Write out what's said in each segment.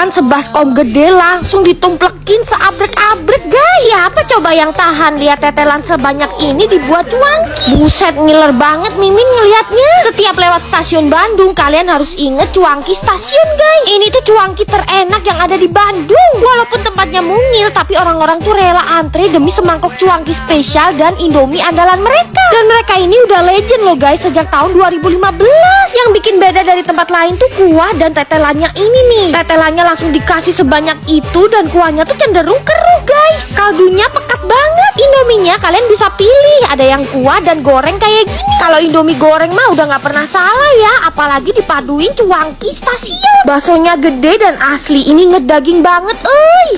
Beneran sebaskom gede langsung ditumplekin seabrek-abrek guys. Siapa coba yang tahan lihat tetelan sebanyak ini dibuat cuangki? Buset, ngiler banget Mimin ngeliatnya. Setiap lewat stasiun Bandung kalian harus inget cuangki stasiun guys. Ini tuh cuangki terenak yang ada di Bandung. Walaupun tempatnya mungil, tapi orang-orang tuh rela antre demi semangkok cuangki spesial dan Indomie andalan mereka. Dan mereka ini udah legend loh guys sejak tahun 2015. Yang bikin beda dari tempat lain tuh kuah dan tetelannya ini nih. Tetelannya langsung dikasih sebanyak itu dan kuahnya tuh cenderung keruh guys. Kaldunya pekat banget. Indominya kalian bisa pilih, ada yang kuah dan goreng kayak gini. Kalau Indomie goreng mah udah nggak pernah salah ya, apalagi dipaduin cuangki stasiun. Baksonya gede dan asli, ini ngedaging banget.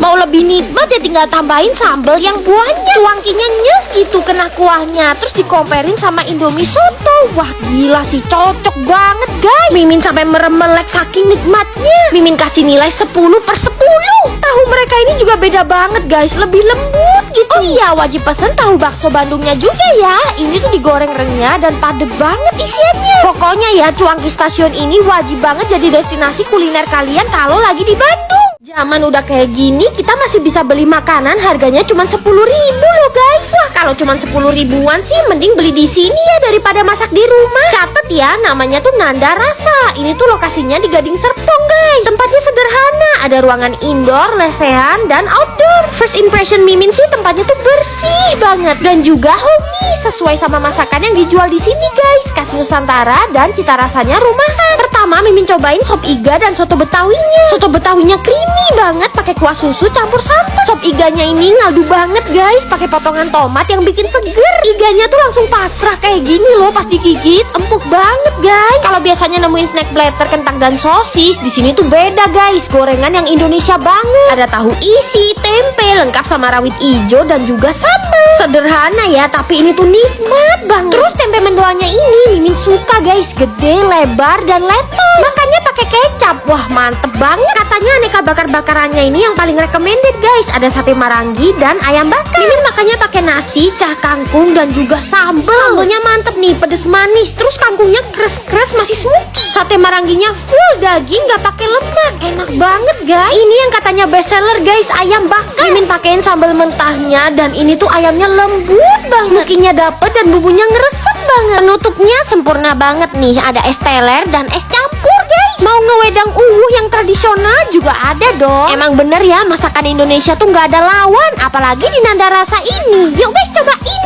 Mau lebih nikmat ya tinggal tambahin sambal yang buahnya. Cuangkinya nyes gitu kena kuahnya, terus dikomperin sama Indomie soto. Wah gila sih, cocok banget guys. Mimin sampai merem melek saking nikmatnya. Mimin kasih nilai 10/10. Tahu mereka ini juga beda banget guys, lebih lembut gitu. Oh iya, wajib pesen tahu bakso Bandungnya juga ya. Ini tuh digoreng renyah dan padet banget isiannya. Pokoknya ya, cuangki stasiun ini wajib banget jadi destinasi kuliner kalian kalau lagi di Bandung. Zaman udah kayak gini, kita masih bisa beli makanan harganya cuma 10.000 loh guys. Wah, kalau cuma 10 ribuan sih mending beli di sini ya daripada masak di rumah. Catet ya, namanya tuh Nanda Rasa. Ini tuh lokasinya di Gading Serpong guys. Tempatnya sederhana, ada ruangan indoor, lesehan, dan outdoor. First impression Mimin sih tempatnya tuh bersih banget dan juga homey, sesuai sama masakan yang dijual di sini guys. Khas Nusantara dan cita rasanya rumahan. Pertama Mimin cobain sop iga dan soto betawinya. Soto betawinya creamy banget pakai kuah susu campur santan. Sop iganya ini ngaldu banget guys, pakai potongan tomat yang bikin seger. Iganya tuh langsung pasrah kayak gini loh pas digigit, empuk banget guys. Kalau biasanya nemuin snack platter kentang dan sosis, di sini tuh beda guys, gorengan yang Indonesia banget. Ada tahu isi, tempe lengkap sama rawit ijo dan juga sambal. Sederhana ya, tapi ini tuh nikmat banget. Terus tempe mendoannya ini Mimin suka guys, gede, lebar dan letok. Makannya pakai kecap. Wah mantep banget. Katanya aneka bakar-bakarannya ini yang paling recommended guys. Ada sate marangi dan ayam bakar. Mimin makannya pakai nasi, cah kangkung dan juga sambal. Sambalnya mantep nih, pedes manis. Terus kangkungnya kres-kres masih smoky. Sate maranginya full daging, gak pakai lemak. Enak banget guys. Ini yang katanya best seller guys, ayam bakar. Mimin pakein sambal mentahnya dan ini tuh ayamnya lembut banget. Smokinya dapet dan bumbunya ngeresep banget. Penutupnya sempurna banget nih, ada es teler dan es campur guys. Mau ngewedang yang tradisional juga ada dong. Emang bener ya, masakan Indonesia tuh nggak ada lawan, apalagi di Nanda Rasa ini. Yuk guys cobain.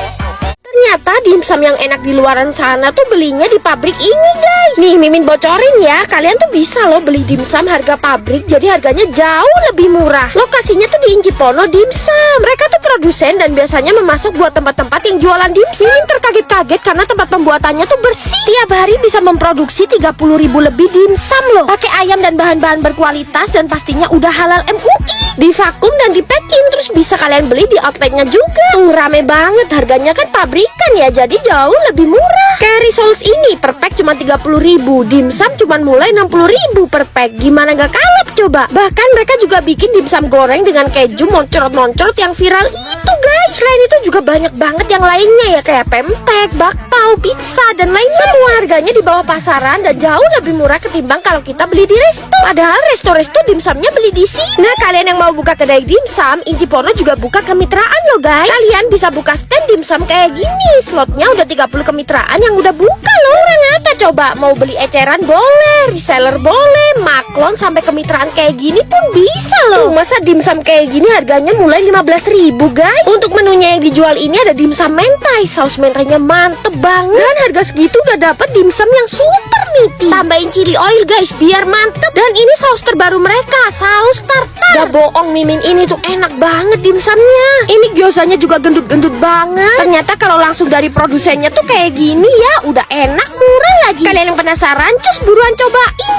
Ternyata dimsum yang enak di luaran sana tuh belinya di pabrik ini guys. Nih Mimin bocorin ya, kalian tuh bisa loh beli dimsum harga pabrik, jadi harganya jauh lebih murah. Lokasinya tuh di Incipono Dimsum. Mereka tuh produsen dan biasanya memasok buat tempat-tempat yang jualan dimsum. Mimin terkaget-kaget karena tempat pembuatannya tuh bersih. Tiap hari bisa memproduksi 30.000 lebih dimsum loh. Pakai ayam dan bahan-bahan berkualitas dan pastinya udah halal MUI. Divakum dan dipacking, terus bisa kalian beli di outletnya juga. Tuh rame banget, harganya kan pabrikan ya, jadi jauh lebih murah. Kayak Risoles ini per pack cuma 30.000, dimsum cuma mulai 60.000 per pack. Gimana gak kalap coba? Bahkan mereka juga bikin dimsum goreng dengan keju moncrot-moncrot yang viral itu guys. Selain itu juga banyak banget yang lainnya ya, kayak pempek, bakpao, pizza dan lainnya. Semua harganya di bawah pasaran dan jauh lebih murah ketimbang kalau kita beli di resto. Padahal resto-resto dimsumnya beli di sini. Nah kalian yang mau buka kedai dimsum, Incipono juga buka kemitraan loh guys. Kalian bisa buka stand dimsum kayak gini. Slotnya udah 30 kemitraan yang udah buka loh. Kurang apa coba? Mau beli eceran boleh, reseller boleh, maklon sampai kemitraan kayak gini pun bisa loh. Masa dimsum kayak gini harganya mulai 15.000 guys. Untuk menunya yang dijual ini ada dimsum mentai, saus mentainya mantep banget. Dan harga segitu udah dapet dimsum yang super meaty. Tambahin chili oil guys biar mantep. Dan ini saus terbaru mereka, saus tartar. Gak bohong Mimin, ini tuh enak banget dimsumnya. Ini gyozanya juga gendut-gendut banget. Ternyata kalau langsung dari produsennya tuh kayak gini ya, udah enak, murah lagi. Kalian yang penasaran, cus buruan cobain.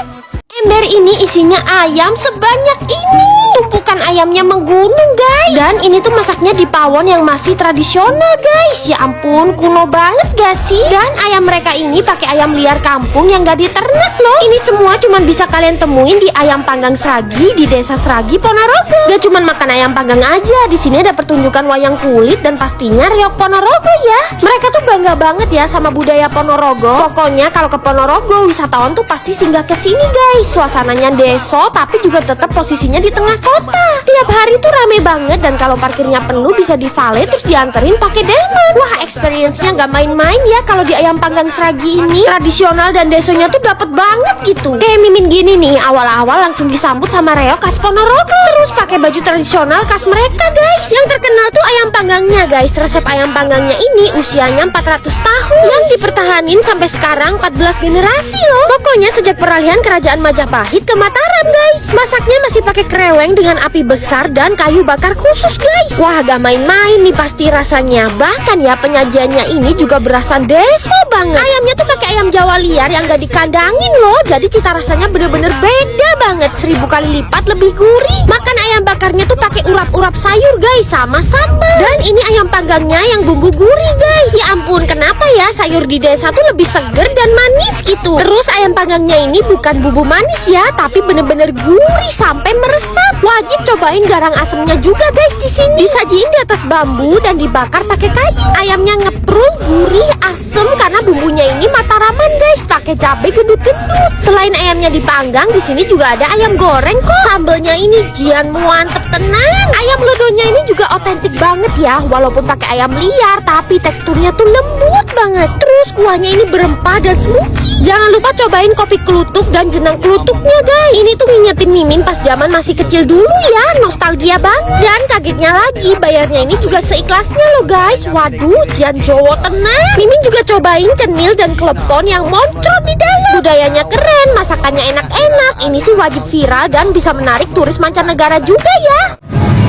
Ember ini isinya ayam sebanyak ini. Tumpukan bahkan ayamnya menggunung guys. Dan ini tuh masaknya di pawon yang masih tradisional guys. Ya ampun, kuno banget gak sih? Dan ayam mereka ini pakai ayam liar kampung yang gak diternak loh. Ini semua cuman bisa kalian temuin di Ayam Panggang Sragi di Desa Sragi, Ponorogo. Gak cuman makan ayam panggang aja, di sini ada pertunjukan wayang kulit dan pastinya reok Ponorogo ya. Mereka tuh bangga banget ya sama budaya Ponorogo. Pokoknya kalau ke Ponorogo, wisatawan tuh pasti singgah ke sini guys. Suasananya deso tapi juga tetap posisinya di tengah kota. Tiap hari tuh rame banget dan kalau parkirnya penuh bisa di valet terus dianterin pakai delman. Wah, experience-nya nggak main-main ya kalau di Ayam Panggang Sragi ini. Tradisional dan desonya tuh dapet banget gitu. Kayak Mimin gini nih, awal-awal langsung disambut sama reok khas Ponorogo. Terus pakai baju tradisional khas mereka guys. Yang terkenal tuh ayam panggangnya guys. Resep ayam panggangnya ini usianya 400 tahun yang dipertahanin sampai sekarang 14 generasi loh. Pokoknya sejak peralihan kerajaan Majapahit ke Mataram guys. Masaknya masih pakai kreweng dengan api besar dan kayu bakar khusus guys. Wah, gak main-main nih pasti rasanya. Bahkan ya penyajiannya ini juga berasa deso banget. Ayamnya tuh pakai ayam Jawa liar yang gak dikandangin loh. Jadi cita rasanya bener-bener beda banget, 1000 kali lipat lebih gurih. Makan ayam bakarnya tuh pakai urap-urap sayur guys sama sambal. Dan ini ayam panggangnya yang bumbu gurih guys. Ya ampun, kenapa ya sayur di desa tuh lebih seger dan manis gitu. Terus ayam panggangnya ini bukan bumbu manis ya, tapi bener-bener gurih sampai meresap. Wajib cobain garang asemnya juga guys di sini. Disajiin di atas bambu dan dibakar pakai kayu. Ayamnya ngeprul, gurih, asem karena bumbunya ini Mataraman guys, pakai cabai gendut-gendut. Selain ayamnya dipanggang, di sini juga ada ayam goreng kok. Sambelnya ini jian muantep tenang. Ayam lodonya ini juga otentik banget ya, walaupun pakai ayam liar, tapi teksturnya tuh lembut banget. Terus kuahnya ini berempah dan smoky. Jangan lupa cobain kopi kelutuk dan jenang kelutuknya guys. Ini tuh ngingetin Mimin pas zaman masih kecil dulu ya, nostalgia banget. Dan kagetnya lagi, bayarnya ini juga seikhlasnya loh guys. Waduh, jian Jowo tenang. Mimin juga cobain cenil dan klepon yang moncrot di dalam. Budayanya keren, masakannya enak-enak. Ini sih wajib viral dan bisa menarik turis mancanegara juga ya.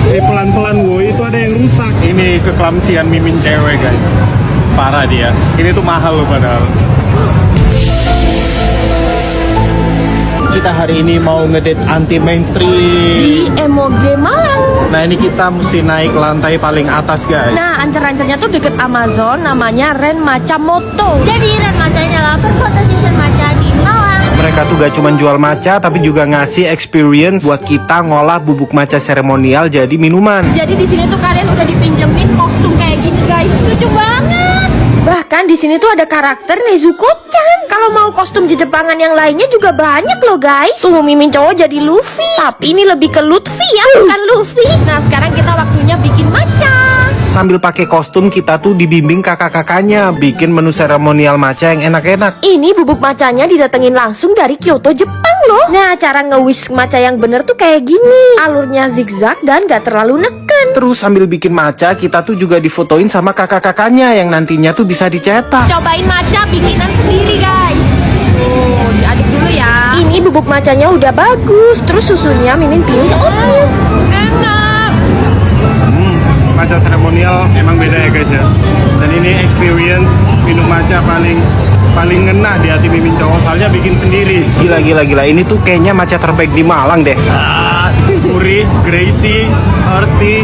Ini pelan-pelan gue, itu ada yang rusak. Ini keklamsian Mimin cewek guys. Parah dia. Ini tuh mahal loh padahal. Kita hari ini mau ngedate anti mainstream Di MOG Malang. Nah ini kita mesti naik lantai paling atas guys. Nah, ancer-ancernya tuh deket Amazon, namanya Ren Macha Moto. Jadi Ren Machanya lapar foto season matcha di Malang. Mereka tuh gak cuma jual matcha, tapi juga ngasih experience buat kita ngolah bubuk matcha seremonial jadi minuman. Jadi di sini tuh kalian udah dipinjemin kostum kayak gini guys, lucu banget. Bahkan di sini tuh ada karakter Nezuko-chan. Kalau mau kostum Jepangan yang lainnya juga banyak loh guys. Tuh Mimin cowok jadi Luffy, tapi ini lebih ke Lutfi ya, bukan Luffy. Nah sekarang kita waktunya bikin matcha. Sambil pakai kostum kita tuh dibimbing kakak-kakaknya bikin menu seremonial matcha yang enak-enak. Ini bubuk matchanya didatengin langsung dari Kyoto, Jepang loh. Nah cara nge-whisk matcha yang bener tuh kayak gini. Alurnya zigzag dan gak terlalu neken. Terus sambil bikin matcha kita tuh juga difotoin sama kakak-kakaknya yang nantinya tuh bisa dicetak. Cobain matcha bikinan sendiri guys. Tuh diaduk dulu ya. Ini bubuk matchanya udah bagus. Terus susunya Mimin pilih oatmeal. Enak. Matcha seremonial emang beda ya guys ya. Dan ini experience minum matcha paling ngena di hati Mimin cowok, soalnya bikin sendiri. Gila. Ini tuh kayaknya matcha terbaik di Malang deh. Gurih, greasy, earthy.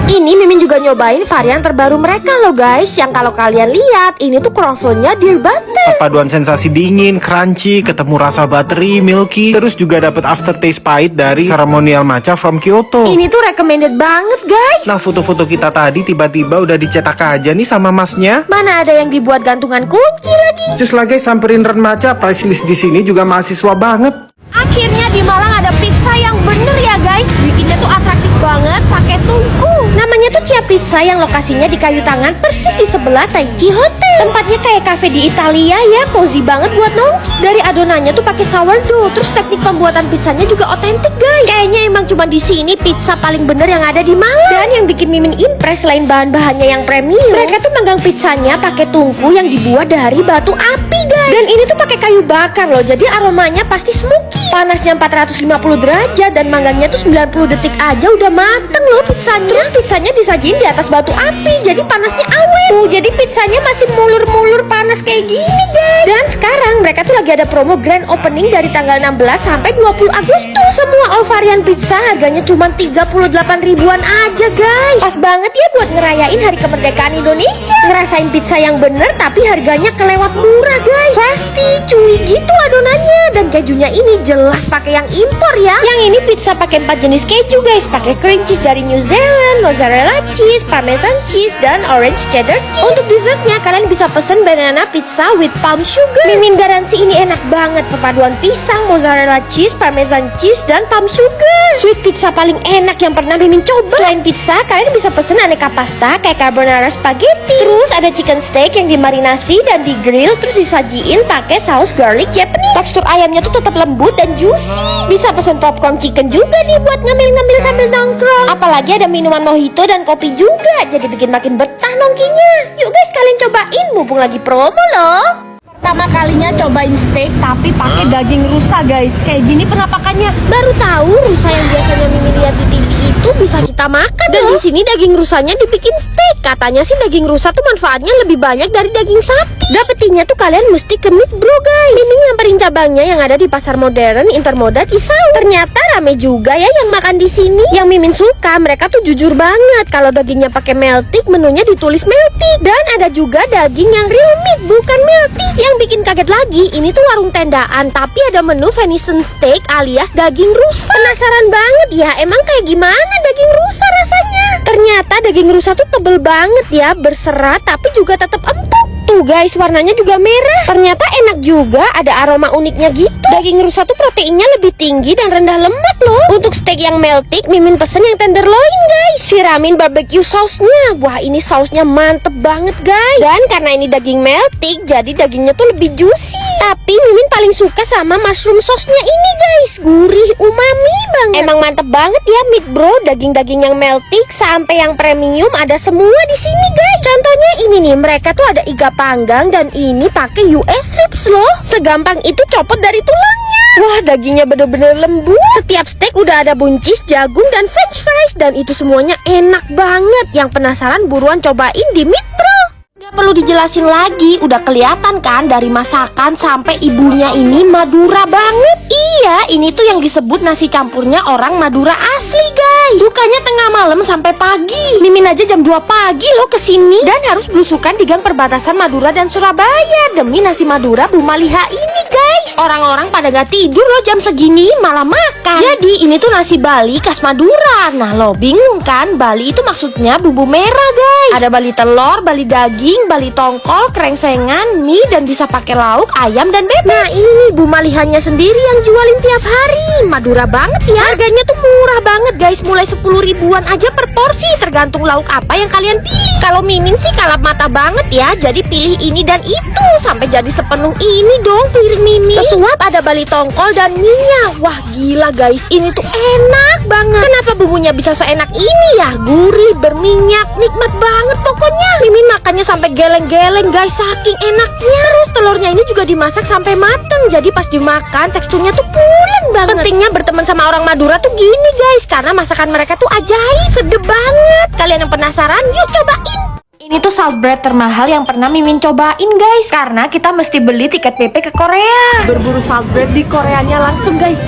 Ini Mimin juga nyobain varian terbaru mereka loh guys. Yang kalau kalian lihat, ini tuh croissantnya dear butter. Paduan sensasi dingin, crunchy, ketemu rasa buttery, milky. Terus juga dapat aftertaste pahit dari ceremonial matcha from Kyoto. Ini tuh recommended banget guys. Nah foto-foto kita tadi tiba-tiba udah dicetak aja nih sama masnya. Mana ada yang dibuat gantungan kunci lagi. Just lagi samperin Ren Matcha, price list di sini juga mahasiswa banget. Akhirnya di Malang ada pizza yang bener ya guys. Bikinnya tuh atraktif banget, pakai tungku. Namanya tuh Cia Pizza yang lokasinya di Kayu Tangan persis di sebelah Taichi Hotel. Tempatnya kayak cafe di Italia ya, cozy banget buat nongki. Dari adonannya tuh pakai sourdough, terus teknik pembuatan pizzanya juga otentik guys. Kayaknya emang cuma di sini pizza paling bener yang ada di Malang. Dan yang bikin Mimin impress selain bahan-bahannya yang premium, mereka tuh manggang pizzanya pakai tungku yang dibuat dari batu api guys. Dan ini tuh pakai kayu bakar loh, jadi aromanya pasti smoky. Panasnya 450 derajat dan manggangnya tuh 90 detik aja udah mateng loh pizzanya. Terus pizzanya disajiin di atas batu api, jadi panasnya awet. Jadi pizzanya masih mulur-mulur panas kayak gini guys. Dan sekarang mereka tuh lagi ada promo grand opening dari tanggal 16 sampai 20 Agustus. Semua varian pizza harganya cuma 38 ribuan aja guys. Pas banget ya buat ngerayain hari kemerdekaan Indonesia. Ngerasain pizza yang bener tapi harganya kelewat murah guys. Pasti chewy gitu adonannya. Dan kejunya ini jelas pakai yang impor ya. Yang ini pizza pakai 4 jenis keju guys. Pakai cream cheese dari New Zealand, mozzarella cheese, parmesan cheese, dan orange cheddar cheese. Untuk dessertnya kalian bisa pesen banana pizza with palm sugar. Mimin garansi ini enak banget. Perpaduan pisang, mozzarella cheese, parmesan cheese, dan palm sugar. Sweet pizza paling enak yang pernah Mimin coba. Selain pizza, kalian bisa pesen aneka pasta kayak carbonara spaghetti. Terus ada chicken steak yang dimarinasi dan di grill terus disajiin pakai saus garlic Japanese. Tekstur ayamnya tuh tetap lembut dan juicy. Bisa pesen popcorn chicken juga nih buat ngambil-ngambil sambil nongkrong. Apalagi ada minuman mojito dan kopi juga. Jadi bikin makin betah nongkinya. Yuk guys, kalian cobain mumpung lagi promo loh. Pertama kalinya cobain steak tapi pakai daging rusa guys. Kayak gini penampakannya. Baru tahu rusa yang biasanya Mimin lihat di TV itu bisa kita makan. Dan di sini daging rusanya dibikin steak. Katanya sih daging rusa tuh manfaatnya lebih banyak dari daging sapi. Dapetinnya tuh kalian mesti ke Meat Bro guys. Mimin nyamperin cabangnya yang ada di pasar modern Intermoda Cisauk. Ternyata rame juga ya yang makan di sini. Yang Mimin suka, mereka tuh jujur banget. Kalau dagingnya pakai meltik, menunya ditulis meltik. Dan ada juga daging yang real meat, bukan meltik. Yang bikin kaget lagi, ini tuh warung tendaan tapi ada menu venison steak alias daging rusa. Penasaran banget ya, emang kayak gimana daging rusa rasanya? Ternyata daging rusa tuh tebel banget ya, berserat tapi juga tetap empuk. Tuh guys, warnanya juga merah. Ternyata enak juga, ada aroma uniknya gitu. Daging rusa tuh proteinnya lebih tinggi dan rendah lemak loh. Untuk steak yang meltik, Mimin pesen yang tenderloin guys. Siramin barbecue sausnya. Wah, ini sausnya mantep banget guys. Dan karena ini daging meltik, jadi dagingnya tuh lebih juicy. Tapi Mimin paling suka sama mushroom sausnya ini guys. Gurih, umami banget. Emang mantep banget ya Meat Bro. Daging-daging yang meltik sampai yang premium ada semua di sini guys. Contohnya ini nih, mereka tuh ada iga panggang dan ini pakai US ribs loh. Segampang itu copot dari tulangnya. Wah, dagingnya bener-bener lembut. Setiap steak udah ada buncis, jagung, dan french fries. Dan itu semuanya enak banget. Yang penasaran buruan cobain di Meat Bro. Gak perlu dijelasin lagi, udah kelihatan kan dari masakan sampai ibunya ini Madura banget. Iya, ini tuh yang disebut nasi campurnya orang Madura asli guys. Bukanya tengah malam sampai pagi. Mimin aja jam 2 pagi loh kesini. Dan harus belusukan di gang perbatasan Madura dan Surabaya demi nasi Madura Bu Maliha ini guys. Orang-orang pada gak tidur loh jam segini, malah makan. Jadi ini tuh nasi Bali khas Madura. Nah lo bingung kan, Bali itu maksudnya bumbu merah guys. Ada Bali telur, Bali daging, Bali tongkol, krengsengan, mie, dan bisa pakai lauk, ayam, dan bebek. Nah ini nih Bu Malihanya sendiri yang jualin tiap hari. Madura banget ya. Harganya tuh murah banget guys, mulai 10 ribuan aja per porsi. Tergantung lauk apa yang kalian pilih. Kalau Mimin sih kalap mata banget ya, jadi pilih ini dan itu. Sampai jadi sepenuh ini dong piring Mimin. Sesuap ada Bali tongkol dan mie-nya. Wah gila guys, ini tuh enak banget. Kenapa bumbunya bisa seenak ini ya? Gurih, berminyak, nikmat banget pokoknya. Mimin makannya sampai geleng-geleng guys, saking enaknya. Terus telurnya ini juga dimasak sampai mateng. Jadi pas dimakan teksturnya tuh pulen banget. Pentingnya berteman sama orang Madura tuh gini guys, karena masakan mereka tuh ajaib, sedep banget. Kalian yang penasaran, yuk cobain. Ini tuh salt bread termahal yang pernah Mimin cobain guys. Karena kita mesti beli tiket PP ke Korea. Berburu salt bread di Koreanya langsung guys.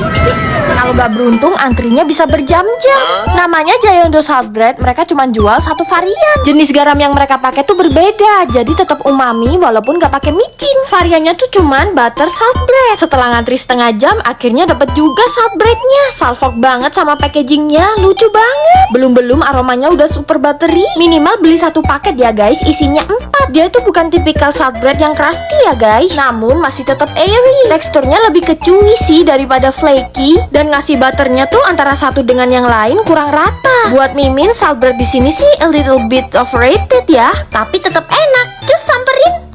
Kalau gak beruntung antrinya bisa berjam-jam. Namanya Jayondo Salt Bread. Mereka cuma jual satu varian. Jenis garam yang mereka pakai tuh berbeda, jadi tetap umami walaupun gak pakai micin. Variannya tuh cuman butter salt bread. Setelah ngantri setengah jam, akhirnya dapat juga salt breadnya. Salfok banget sama packagingnya, lucu banget. Belum aromanya udah super buttery. Minimal beli satu paket ya guys, isinya 4. Dia itu bukan tipikal salt bread yang crusty ya guys, namun masih tetap airy. Teksturnya lebih ke chewy sih daripada flaky. Dan ngasih butternya tuh antara satu dengan yang lain kurang rata. Buat Mimin, salt bread di sini sih a little bit overrated ya, tapi tetap enak. Cus samperin.